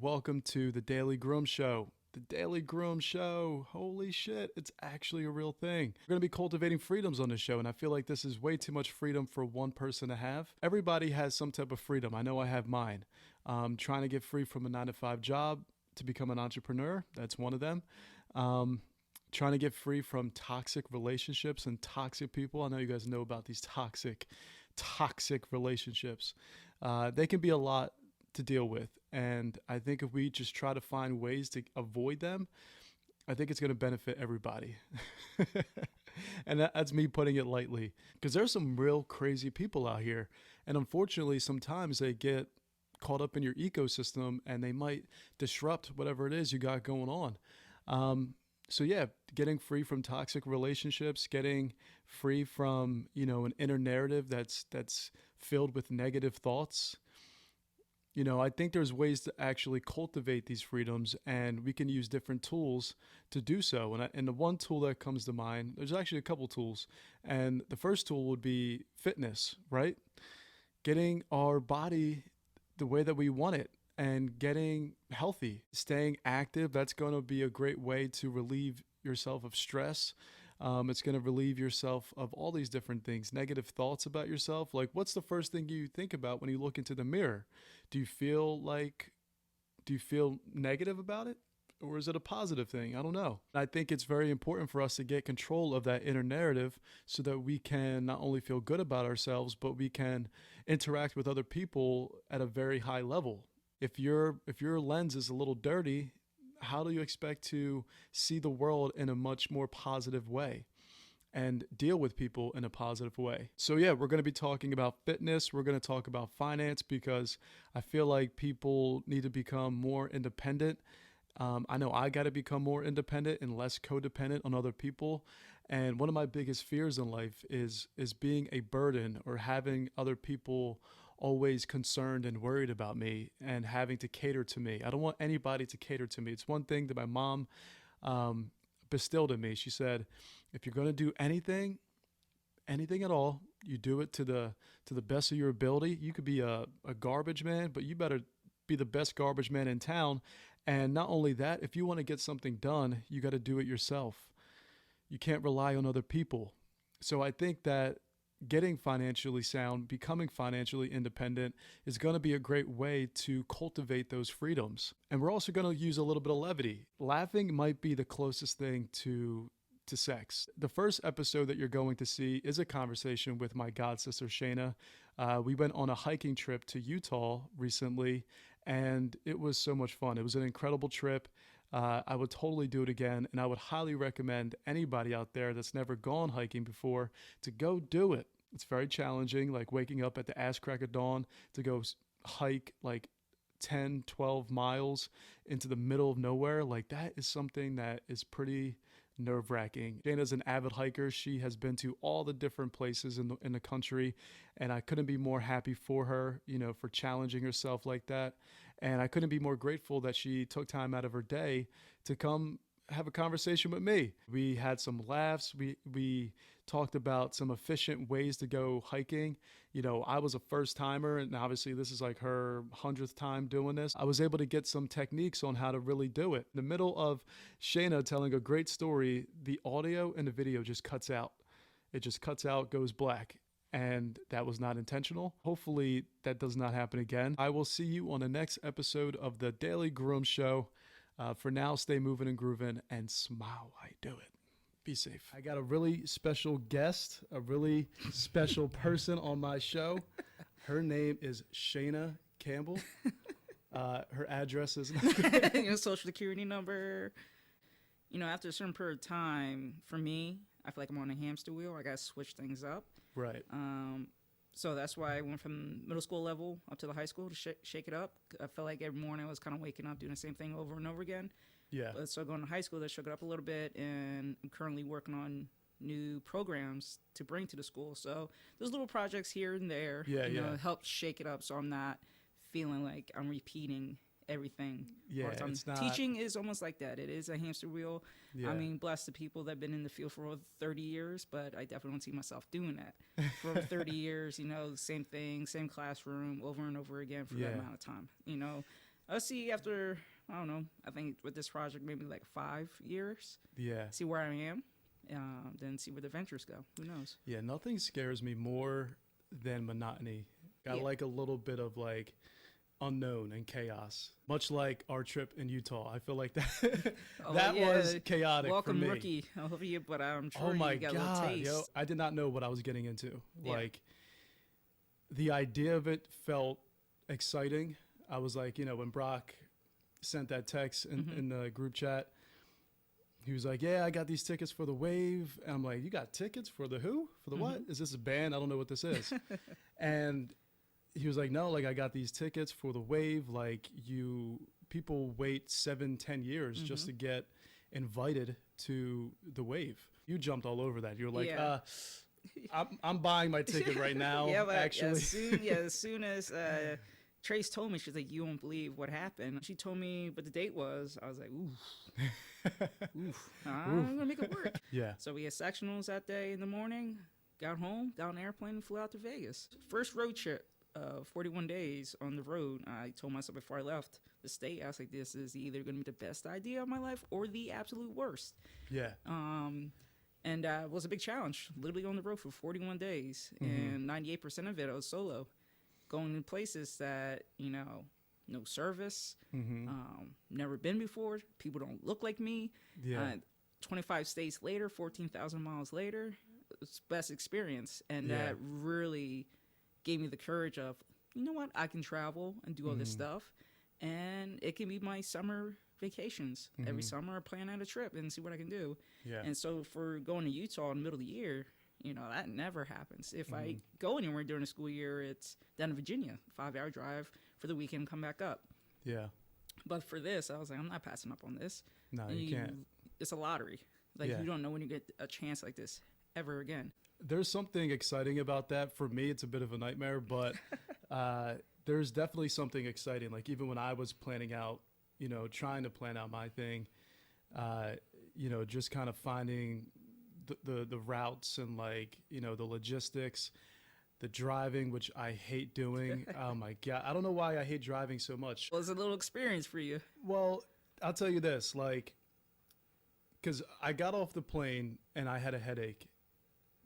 welcome to the DailyGroomes Show. The DailyGroomes Show, holy shit, it's actually a real thing. We're going to be cultivating freedoms on this show, and I feel like this is way too much freedom for one person to have. Everybody has some type of freedom. I know I have mine. Trying to get free from a 9-to-5 job to become an entrepreneur, that's one of them. Trying to get free from toxic relationships and toxic people. I know you guys know about these toxic relationships. They can be a lot to deal with, and I think if we just try to find ways to avoid them, I think it's going to benefit everybody. And that's me putting it lightly, because there's some real crazy people out here, and unfortunately sometimes they get caught up in your ecosystem and they might disrupt whatever it is you got going on. So yeah, getting free from toxic relationships, getting free from, an inner narrative that's filled with negative thoughts. I think there's ways to actually cultivate these freedoms, and we can use different tools to do so. And the one tool that comes to mind, there's actually a couple tools. And the first tool would be fitness, right? Getting our body the way that we want it and getting healthy, staying active. That's going to be a great way to relieve yourself of stress. It's going to relieve yourself of all these different things, negative thoughts about yourself. Like, what's the first thing you think about when you look into the mirror? Do you feel negative about it? Or is it a positive thing? I don't know. I think it's very important for us to get control of that inner narrative so that we can not only feel good about ourselves, but we can interact with other people at a very high level. If your lens is a little dirty, how do you expect to see the world in a much more positive way and deal with people in a positive way? So yeah, we're going to be talking about fitness. We're going to talk about finance, because I feel like people need to become more independent. I know I got to become more independent and less codependent on other people. And one of my biggest fears in life is being a burden, or having other people always concerned and worried about me and having to cater to me. I don't want anybody to cater to me. It's one thing that my mom bestilled in me. She said, if you're going to do anything at all, you do it to the best of your ability. You could be a garbage man, but you better be the best garbage man in town. And not only that, if you want to get something done, you got to do it yourself. You can't rely on other people. So I think that getting financially sound, becoming financially independent is going to be a great way to cultivate those freedoms. And we're also going to use a little bit of levity. Laughing might be the closest thing to sex. The first episode that you're going to see is a conversation with my godsister, Shayna. We went on a hiking trip to Utah recently, and it was so much fun. It was an incredible trip. I would totally do it again, and I would highly recommend anybody out there that's never gone hiking before to go do it. It's very challenging, like waking up at the ass crack of dawn to go hike like 10, 12 miles into the middle of nowhere. Like, that is something that is pretty nerve-wracking. Shayna's an avid hiker. She has been to all the different places in the country, and I couldn't be more happy for her, for challenging herself like that. And I couldn't be more grateful that she took time out of her day to come have a conversation with me. We had some laughs. We talked about some efficient ways to go hiking. I was a first timer, and obviously this is like her 100th time doing this. I was able to get some techniques on how to really do it. In the middle of Shayna telling a great story, the audio and the video just cuts out. It just cuts out, goes black. And that was not intentional. Hopefully that does not happen again. I will see you on the next episode of the Daily Groomes Show. For now, stay moving and grooving, and smile while you do it. Be safe. I got a really special guest, a really special person on my show. Her name is Shayna Campbell. Her address is Your social security number. After a certain period of time, for me, I feel like I'm on a hamster wheel. I got to switch things up. Right. So that's why I went from middle school level up to the high school to shake it up. I felt like every morning I was kind of waking up doing the same thing over and over again. Yeah. But so going to high school, that shook it up a little bit, and I'm currently working on new programs to bring to the school. So there's little projects here and there. Help shake it up, so I'm not feeling like I'm repeating everything. Yeah, it's not... Teaching is almost like that. It is a hamster wheel. Yeah. I mean, bless the people that have been in the field for over 30 years, but I definitely don't see myself doing that. For over 30 years, the same thing, same classroom, over and over again for that amount of time. I'll see after, I don't know, I think with this project, maybe like 5 years. Yeah. See where I am, then see where the ventures go. Who knows? Yeah, nothing scares me more than monotony. I like a little bit of like unknown and chaos, much like our trip in Utah. I feel like that was chaotic. Welcome, for me. Rookie. I hope you, but I'm sure Oh my you got a God, little taste. yo, I did not know what I was getting into. Yeah. Like, the idea of it felt exciting. I was like, when Brock sent that text in the group chat, he was like, yeah, I got these tickets for the Wave. And I'm like, you got tickets for the who? For the what? Is this a band? I don't know what this is. And he was like, no, like I got these tickets for the Wave. Like people wait 7-10 years just to get invited to the Wave. You jumped all over that. You're like, I'm buying my ticket right now. Yeah, but actually. As soon as Trace told me, she's like, you won't believe what happened. She told me what the date was. I was like, I'm gonna make it work. Yeah. So we had sectionals that day in the morning. Got home, got on an airplane, and flew out to Vegas. First road trip. 41 days on the road. I told myself before I left the state, I was like, this is either going to be the best idea of my life or the absolute worst. Yeah. And it was a big challenge, literally on the road for 41 days. And 98% of it, I was solo, going to places that, no service, never been before. People don't look like me. Yeah. 25 states later, 14,000 miles later, it's best experience. And that really gave me the courage of, you know what, I can travel and do all this stuff, and it can be my summer vacations. Every summer I plan out a trip and see what I can do. Yeah. And so for going to Utah in the middle of the year, that never happens. If I go anywhere during the school year, it's down in Virginia, 5-hour drive for the weekend, come back up. Yeah. But for this, I was like, I'm not passing up on this. No, you can't. It's a lottery. Like, you don't know when you get a chance like this ever again. There's something exciting about that. For me, it's a bit of a nightmare, but there's definitely something exciting. Like even when I was planning out, trying to plan out my thing, just kind of finding the routes and like, the logistics, the driving, which I hate doing. Oh my God. I don't know why I hate driving so much. Well, it's a little experience for you. Well, I'll tell you this, like, because I got off the plane and I had a headache.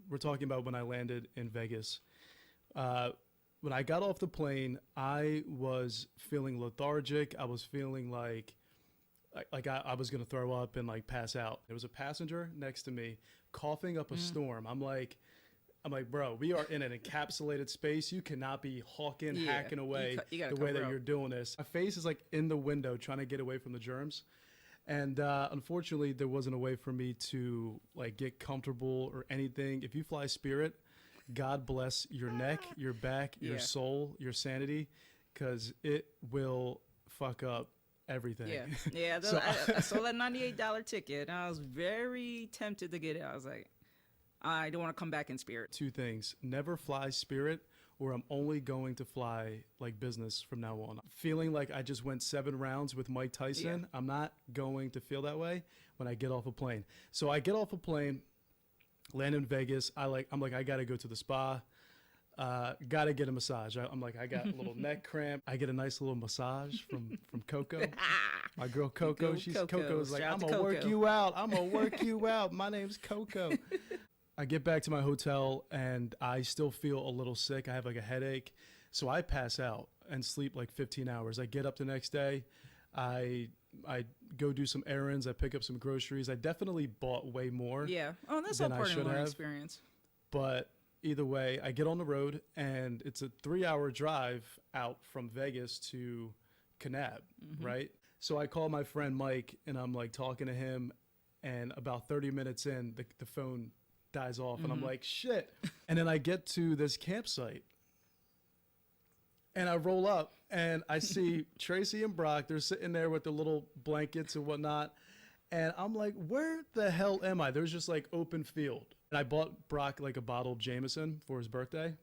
We're talking about when I landed in Vegas. When I got off the plane, I was feeling lethargic. I was feeling like I was going to throw up and like pass out. There was a passenger next to me coughing up a storm. I'm like, bro, we are in an encapsulated space. You cannot be hacking away the way that you're doing this. My face is like in the window trying to get away from the germs. And unfortunately, there wasn't a way for me to like get comfortable or anything. If you fly Spirit, God bless your neck, your back, your soul, your sanity, because it will fuck up everything. Yeah. I saw that $98 ticket, and I was very tempted to get it. I was like, I don't want to come back in Spirit. 2 things: never fly Spirit, or I'm only going to fly like business from now on. Feeling like I just went 7 rounds with Mike Tyson, I'm not going to feel that way when I get off a plane. So I get off a plane, land in Vegas. I got to go to the spa. Got to get a massage. I got a little neck cramp. I get a nice little massage from Coco. My girl Coco. Coco's like, I'm going to work you out. I'm going to work you out. My name's Coco. I get back to my hotel and I still feel a little sick. I have like a headache. So I pass out and sleep like 15 hours. I get up the next day. I go do some errands. I pick up some groceries. I definitely bought way more. Yeah. Oh, that's all part of the learning experience. But either way, I get on the road and it's a 3-hour drive out from Vegas to Kanab, right? So I call my friend Mike and I'm like talking to him, and about 30 minutes in, the phone dies off and I'm like, shit. And then I get to this campsite and I roll up and I see Tracy and Brock. They're sitting there with their little blankets and whatnot. And I'm like, where the hell am I? There's just like open field. And I bought Brock like a bottle of Jameson for his birthday.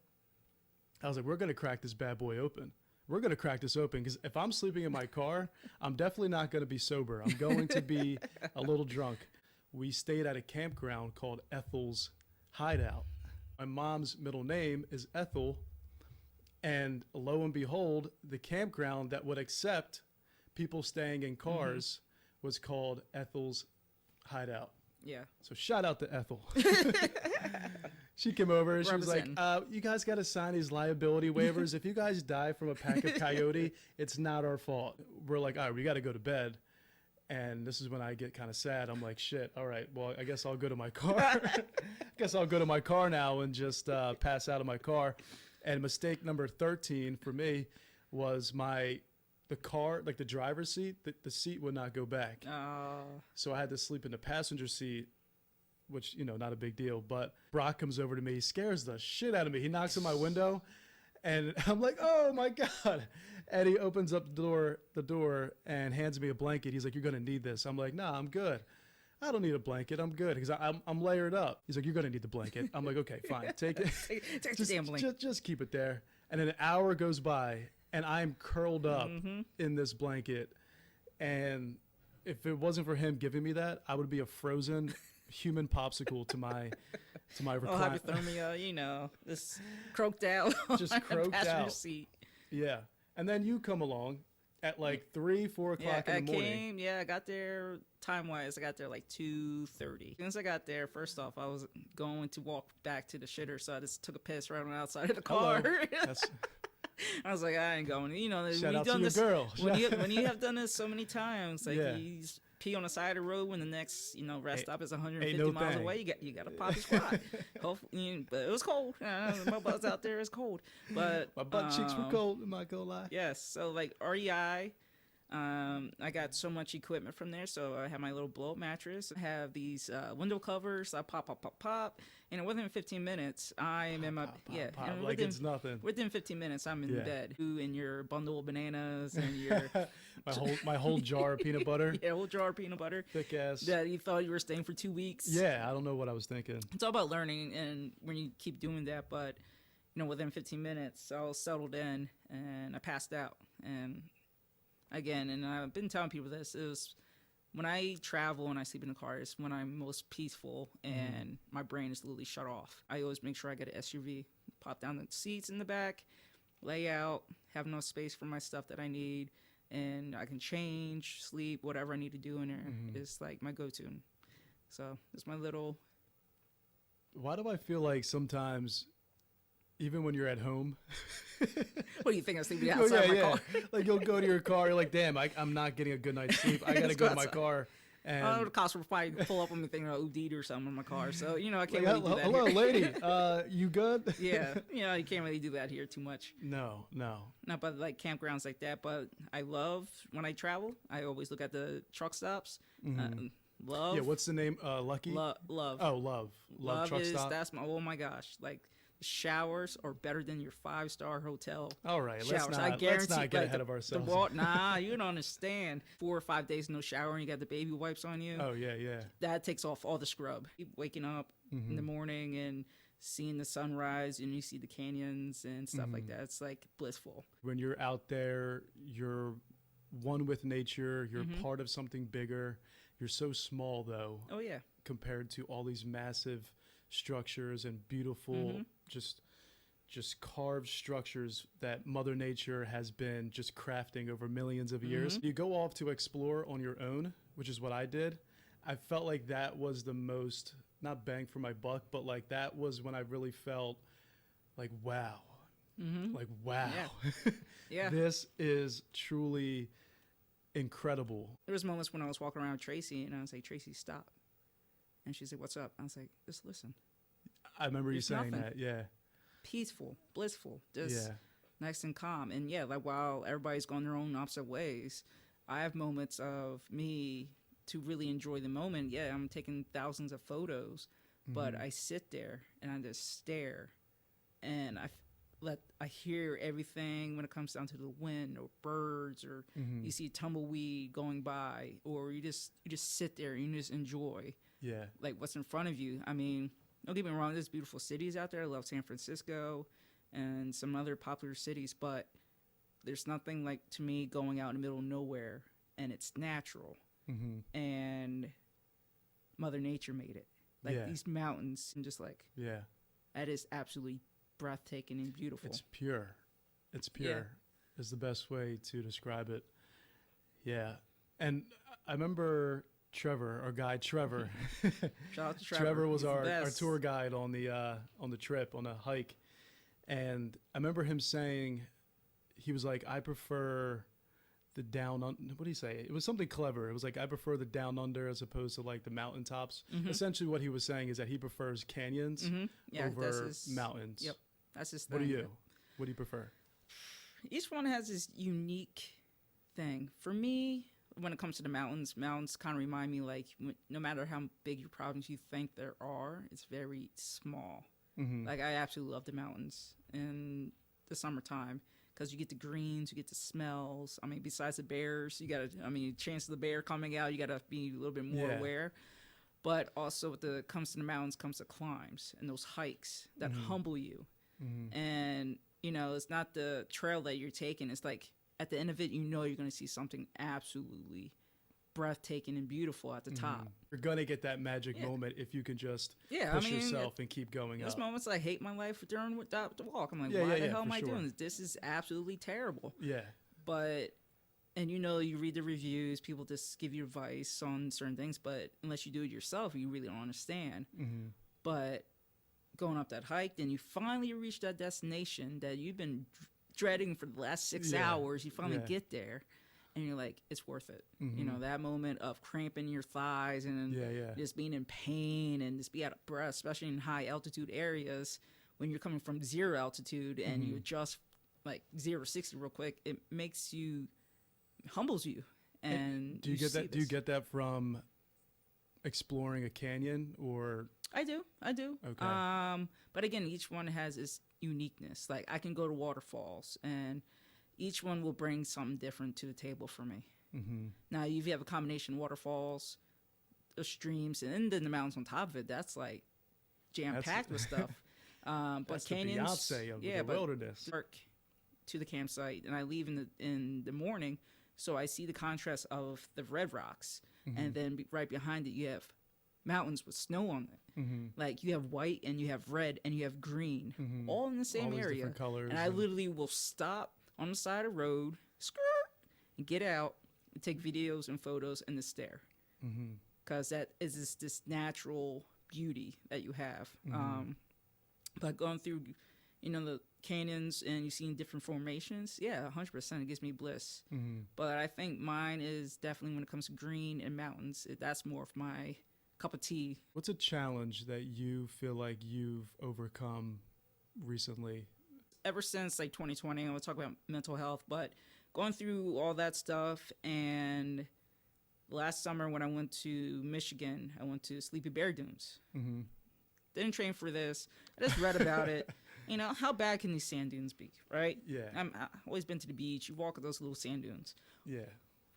I was like, we're going to crack this bad boy open. We're going to crack this open, because if I'm sleeping in my car, I'm definitely not going to be sober. I'm going to be a little drunk. We stayed at a campground called Ethel's Hideout. My mom's middle name is Ethel. And lo and behold, the campground that would accept people staying in cars was called Ethel's Hideout. Yeah. So shout out to Ethel. She came over and she was like, you guys got to sign these liability waivers. If you guys die from a pack of coyote, it's not our fault. We're like, all right, we got to go to bed. And this is when I get kind of sad. I'm like, shit, all right, well, I guess I'll go to my car. I guess I'll go to my car now and just pass out of my car. And mistake number 13 for me was the car, like the driver's seat, the seat would not go back. So I had to sleep in the passenger seat, which, you know, not a big deal. But Brock comes over to me, he scares the shit out of me. He knocks on my window, and I'm like, oh my God. And he opens up the door and hands me a blanket. He's like, you're going to need this. I'm like, nah, I'm good. I don't need a blanket. I'm good because I'm layered up. He's like, you're going to need the blanket. I'm like, okay, fine. Take it. Take the damn blanket. Just keep it there. And then an hour goes by, and I'm curled up in this blanket. And if it wasn't for him giving me that, I would be a frozen human popsicle to my recliner. Hypothermia, you know, this croaked out. Just croaked out. Seat. Yeah. And then you come along at like 3, 4 o'clock in the morning. I got there time-wise. I got there like 2:30. As soon as I got there, first off, I was going to walk back to the shitter, so I just took a piss right on the outside of the car. I was like, I ain't going. You know, shout out to your girl. When you have done this so many times, like you pee on the side of the road when the next, you know, rest stop is 150 miles away. You got to pop a squat. Hopefully, but it was cold. My butt's out there is cold. But my butt cheeks were cold. Am I gonna lie? Yes. So like REI. I got so much equipment from there. So I have my little blow up mattress. I have these window covers. I pop. And within 15 minutes, I am in my like it's nothing. Within 15 minutes, I'm in bed. You and your bundle of bananas and your my whole jar of peanut butter. Yeah, whole jar of peanut butter. Thick ass. That you thought you were staying for 2 weeks. Yeah, I don't know what I was thinking. It's all about learning, and when you keep doing that, but you know, within 15 minutes, I was settled in and I passed out. And again, and I've been telling people this, is when I travel and I sleep in the car is when I'm most peaceful and my brain is literally shut off. I always make sure I get an SUV, pop down the seats in the back, lay out, have enough space for my stuff that I need, and I can change, sleep, whatever I need to do in there. It's like my go-to. So it's my little... Why do I feel like sometimes... Even when you're at home. What do you think? I was sleeping outside my car. Like you'll go to your car, you're like, damn, I'm not getting a good night's sleep. I got to go to my car. And I know the cops will probably pull up on me thinking OD'd or something in my car. So, you know, I can't really do that. Hello, lady. You good? Yeah. You know, you can't really do that here too much. No. Not by like campgrounds like that. But I love when I travel, I always look at the truck stops. Love. Yeah, what's the name? Lucky? Love. Oh, Love. Love truck stop. That's oh my gosh. Like, showers are better than your 5-star hotel. All right, showers. Let's not get ahead of ourselves. Nah, you don't understand. 4 or 5 days no shower and you got the baby wipes on you. Oh yeah. That takes off all the scrub. Waking up in the morning and seeing the sunrise and you see the canyons and stuff like that. It's like blissful. When you're out there, you're one with nature. You're part of something bigger. You're so small though. Oh yeah. Compared to all these massive structures and beautiful just carved structures that Mother Nature has been just crafting over millions of years. You go off to explore on your own, which is what I did. I felt like that was the most, not bang for my buck, but like that was when I really felt like, wow. Like, wow. Yeah. This is truly incredible. There was moments when I was walking around with Tracy and I was like, Tracy, stop. And she's like, what's up? I was like, just listen. I remember you saying that, yeah. Peaceful, blissful, just nice and calm. And yeah, like while everybody's going their own opposite ways, I have moments of me to really enjoy the moment. Yeah, I'm taking thousands of photos, but I sit there and I just stare and I hear everything when it comes down to the wind or birds or you see a tumbleweed going by, or you just sit there and you just enjoy like what's in front of you. I mean, don't get me wrong, there's beautiful cities out there. I love San Francisco and some other popular cities, but there's nothing like, to me, going out in the middle of nowhere and it's natural. And Mother Nature made it. Like these mountains and just like, that is absolutely breathtaking and beautiful. It's pure. It's pure is the best way to describe it. Yeah. And I remember Trevor, our guide Trevor. Shout out to Trevor. Trevor was our tour guide on the trip, on a hike. And I remember him saying, he was like, I prefer the what did he say? It was something clever. It was like, I prefer the down under as opposed to like the mountaintops. Essentially what he was saying is that he prefers canyons over mountains. Yep. That's his thing. What do you? What do you prefer? Each one has this unique thing. For me, when it comes to the mountains kind of remind me like no matter how big your problems you think there are, it's very small. Like I absolutely love the mountains in the summertime because you get the greens, you get the smells. I mean, besides the bears, chance of the bear coming out, you got to be a little bit more aware. But also comes to the mountains comes the climbs and those hikes that humble you. And, it's not the trail that you're taking. It's like at the end of it, you're going to see something absolutely breathtaking and beautiful at the top. You're going to get that magic moment if you can just push yourself and keep going up. There's moments I hate my life during the walk. I'm like, why the hell am I doing this? This is absolutely terrible. Yeah. But, and you read the reviews, people just give you advice on certain things, but unless you do it yourself, you really don't understand. But going up that hike, then you finally reach that destination that you've been dreading for the last 6 hours. You finally get there. And you're like, it's worth it. That moment of cramping your thighs and just being in pain and just be out of breath, especially in high altitude areas when you're coming from 0 altitude and you adjust like 0 to 60 real quick, it humbles you. And do you get that? Do you get that from exploring a canyon or? I do. Okay. But again, each one has its uniqueness. Like I can go to waterfalls and each one will bring something different to the table for me. Now, if you have a combination of waterfalls, streams, and then the mountains on top of it, that's like jam-packed with stuff. But canyons, the Beyonce of the wilderness. To the campsite, and I leave in the morning, so I see the contrast of the red rocks, and then right behind it, you have mountains with snow on it. Like you have white, and you have red, and you have green, all in the same area. Different colors. And I literally will stop on the side of the road, and get out and take videos and photos and just stare. Because that is this natural beauty that you have. But going through, the canyons and you've seen different formations, 100%, it gives me bliss. But I think mine is definitely when it comes to green and mountains, that's more of my cup of tea. What's a challenge that you feel like you've overcome recently? Ever since like 2020, and we'll talk about mental health, but going through all that stuff, and last summer when I went to Michigan, I went to Sleepy Bear Dunes. Didn't train for this. I just read about it. How bad can these sand dunes be, right? Yeah. I've always been to the beach. You walk at those little sand dunes. Yeah.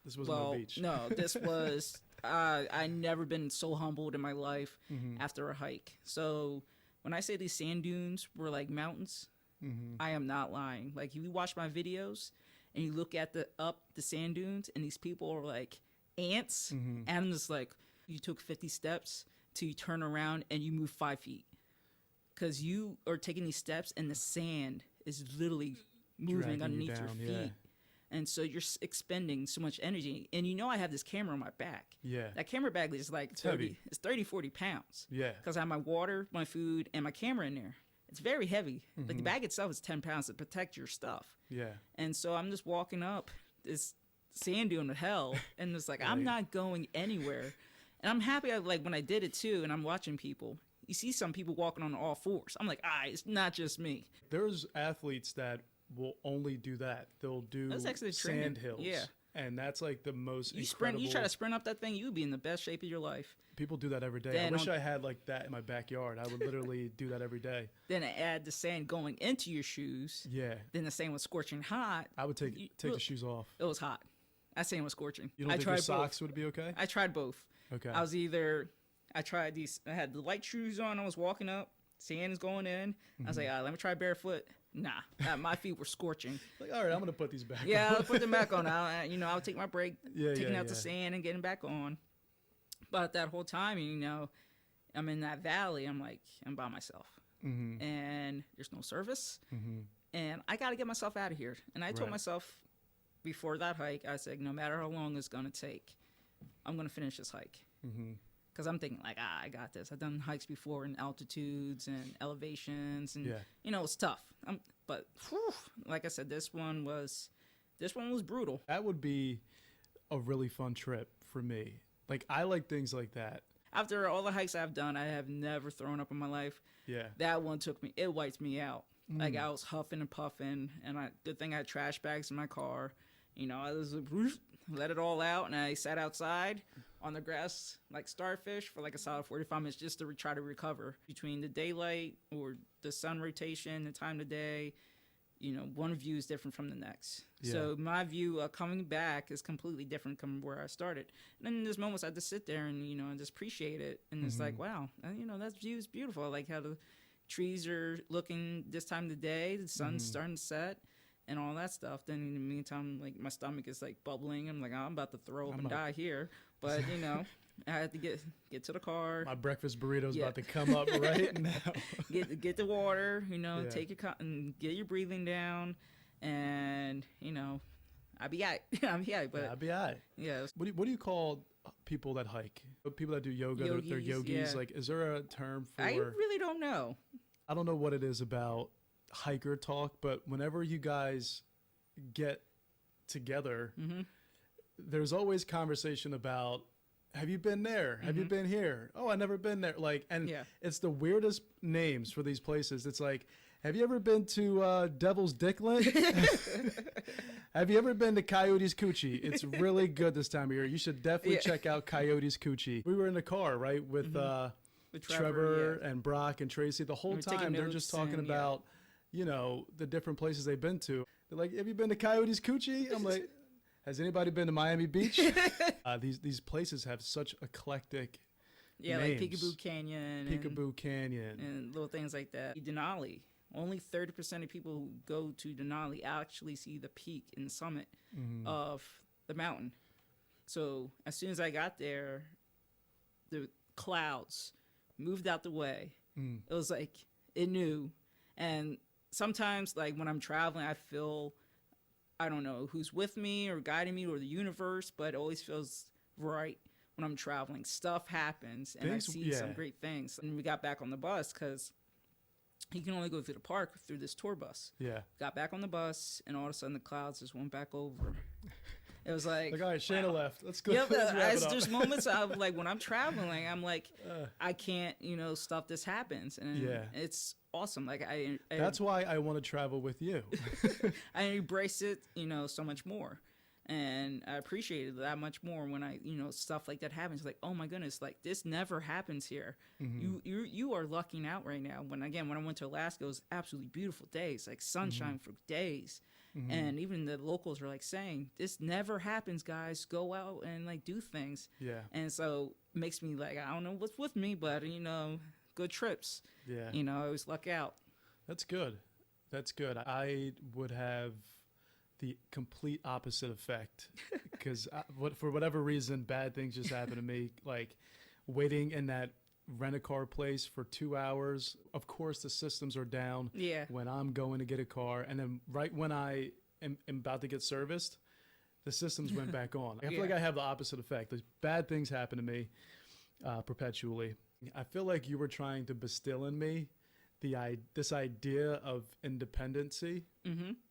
This wasn't no beach. No, this was, I never been so humbled in my life after a hike. So when I say these sand dunes were like mountains, I am not lying. Like, if you watch my videos and you look at the sand dunes, and these people are like ants, and I'm just like, you took 50 steps till you turn around and you move 5 feet. Because you are taking these steps, and the sand is literally moving underneath your feet. And so you're expending so much energy. And I have this camera on my back. Yeah. That camera bag is like 40 pounds. Yeah. Because I have my water, my food, and my camera in there. It's very heavy. Like the bag itself is 10 pounds to protect your stuff. Yeah. And so I'm just walking up this sand dune of hell, and it's like, I'm not going anywhere. And I'm happy when I did it too, and I'm watching people. You see some people walking on all fours. I'm like, it's not just me. There's athletes that will only do that. They'll do sand hills. Yeah. And that's like the most incredible. You try to sprint up that thing, you would be in the best shape of your life. People do that every day. Then I wish I had like that in my backyard. I would literally do that every day. Then add the sand going into your shoes. Yeah. Then the sand was scorching hot. I would take the shoes off. It was hot. That sand was scorching. You don't think your socks would be okay? I tried both. Okay. I tried these. I had the light shoes on. I was walking up. Sand is going in. I was like, let me try barefoot. Nah, my feet were scorching. Like, all right, I'm gonna put these back on. Yeah, I'll put them back on. I'll take my break, taking out the sand and getting back on. But that whole time, I'm in that valley. I'm like, I'm by myself, and there's no service, and I got to get myself out of here. And I told myself, before that hike, I said, no matter how long it's going to take, I'm going to finish this hike. Because I'm thinking, like, I got this. I've done hikes before in altitudes and elevations, and, you know, it's tough. But, whew, like I said, this one was brutal. That would be a really fun trip for me. Like, I like things like that. After all the hikes I've done, I have never thrown up in my life. Yeah. That one it wiped me out. Like, I was huffing and puffing, and good thing I had trash bags in my car. You know, I was let it all out, and I sat outside on the grass like starfish for like a solid 45 minutes just to try to recover. Between the daylight or the sun rotation, the time of day, you know, one view is different from the next. Yeah. So my view coming back is completely different from where I started. And then in those moments, I just sit there and, you know, and just appreciate it. And it's like, wow, you know, that view is beautiful. I like how the trees are looking this time of the day, the sun's starting to set, and all that stuff. Then in the meantime, like, my stomach is like bubbling. I'm like, oh, I'm about to throw up and die here. But, you know, I had to get to the car. My breakfast burrito's about to come up right now. get the water, you know, take your and get your breathing down, and, you know, I'll be all right. I'll be all right. But I'll be all right. Yeah. What do you call people that hike? People that do yoga, they're yogis. Like, is there a term for? I really don't know. I don't know what it is about hiker talk, but whenever you guys get together, there's always conversation about, have you been there? Have you been here? Oh, I never been there. Like, and it's the weirdest names for these places. It's like, have you ever been to Devil's Dickland? Have you ever been to Coyote's Coochie? It's really good this time of year. You should definitely check out Coyote's Coochie. We were in the car, right, with Trevor and Brock and Tracy. The whole time they're just talking about, you know, the different places they've been to. They're like, have you been to Coyote's Coochie? I'm like, has anybody been to Miami Beach? These places have such eclectic names. Like Peekaboo Canyon. Peekaboo Canyon. And little things like that. Denali. Only 30% of people who go to Denali actually see the peak and summit of the mountain. So as soon as I got there, the clouds moved out the way. It was like, it knew. And sometimes, like, when I'm traveling, I feel, I don't know who's with me or guiding me or the universe, but it always feels right when I'm traveling. Stuff happens, and I see some great things. And we got back on the bus because you can only go through the park through this tour bus. Yeah. Got back on the bus, and all of a sudden the clouds just went back over. It was like, all right, Shayna left. Let's go. Yeah, there's moments of, like, when I'm traveling, I'm like, I can't, you know, stuff this happens, and it's awesome. Like, that's why I want to travel with you. I embrace it, you know, so much more. And I appreciate it that much more when you know, stuff like that happens. Like, oh my goodness, like, this never happens here. You are lucking out right now. When I went to Alaska, it was absolutely beautiful days, like sunshine for days. And even the locals are like saying, this never happens, guys. Go out and, like, do things. Yeah. And so it makes me like, I don't know what's with me, but, you know, good trips. Yeah. You know, I always luck out. That's good. That's good. I would have the complete opposite effect because for whatever reason, bad things just happen to me. Like, waiting in that rent-a-car place for 2 hours. Of course, the systems are down when I'm going to get a car. And then right when I am about to get serviced, the systems went back on. I feel like I have the opposite effect. There's bad things happen to me perpetually. I feel like you were trying to bestow in me this idea of independency,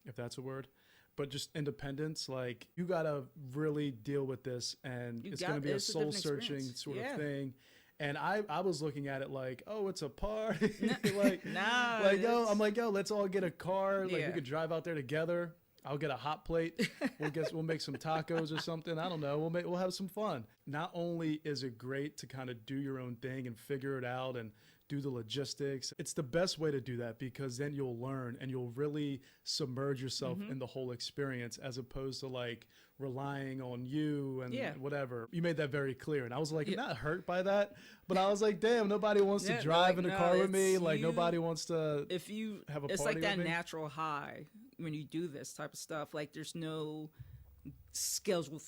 if that's a word. But just independence, like, you got to really deal with this, and it's going to be a soul-searching sort of thing. And I was looking at it like, oh, it's a party. Like, I'm like, yo, let's all get a car. Like, we could drive out there together. I'll get a hot plate. We'll make some tacos or something. I don't know. We'll have some fun. Not only is it great to kind of do your own thing and figure it out and do the logistics, it's the best way to do that, because then you'll learn and you'll really submerge yourself in the whole experience, as opposed to, like, relying on you and whatever. You made that very clear, and I was like, not hurt by that, but I was like, damn, nobody wants to drive in a car with me. Like, nobody wants to have a party. It's like that with me. Natural high when you do this type of stuff. Like, there's no schedule